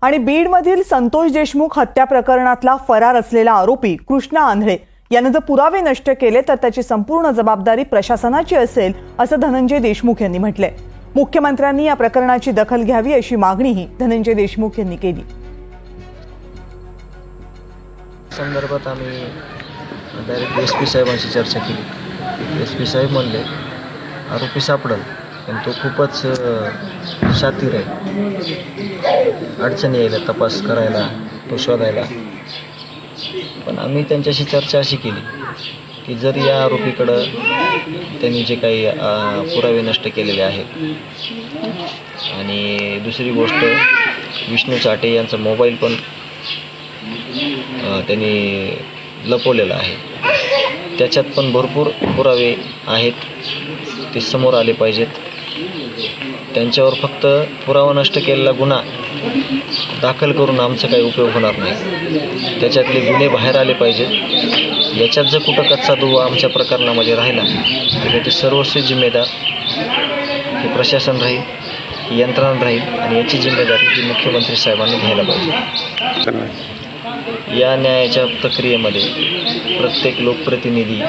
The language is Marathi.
आणि बीडमधील संतोष देशमुख हत्या प्रकरणातला फरार असलेला आरोपी कृष्णा आंधळे यानं जर पुरावे नष्ट केले तर त्याची संपूर्ण जबाबदारी प्रशासनाची असेल असं धनंजय देशमुख यांनी म्हटलंय। मुख्यमंत्र्यांनी या प्रकरणाची दखल घ्यावी अशी मागणीही धनंजय देशमुख यांनी केली। संदर्भात आम्ही डायरेक्ट एसपी साहेबांशी चर्चा केली। एसपी साहेब म्हणले आरोपी सापडल, पण तो खूपच शातीर आहे, अडचणी यायला तपास करायला, तो शोधायला। पण आम्ही त्यांच्याशी चर्चा अशी केली की जर या आरोपीकडं त्यांनी जे काही पुरावे नष्ट केलेले आहेत आणि दुसरी गोष्ट विष्णू चाटे यांचा मोबाईल पण त्यांनी लपवलेला आहे, त्याच्यात पण भरपूर पुरावे आहेत, ते समोर आले पाहिजेत। त्यांच्यावर फक्त पुरावा नष्ट केलेला गुन्हा दाखल करून आमचा काही उपयोग होणार नाही, त्याच्यातले गुन्हे बाहेर आले पाहिजेत। याच्यात जर कुठं कच्चा दुवा आमच्या प्रकरणामध्ये राहिला तर त्याचे सर्वस्वी जिम्मेदार हे प्रशासन राहील, ही यंत्रणा राहील आणि याची जिम्मेदारी जी मुख्यमंत्री साहेबांनी घ्यायला पाहिजे। या न्यायाच्या प्रक्रियेमध्ये प्रत्येक लोकप्रतिनिधी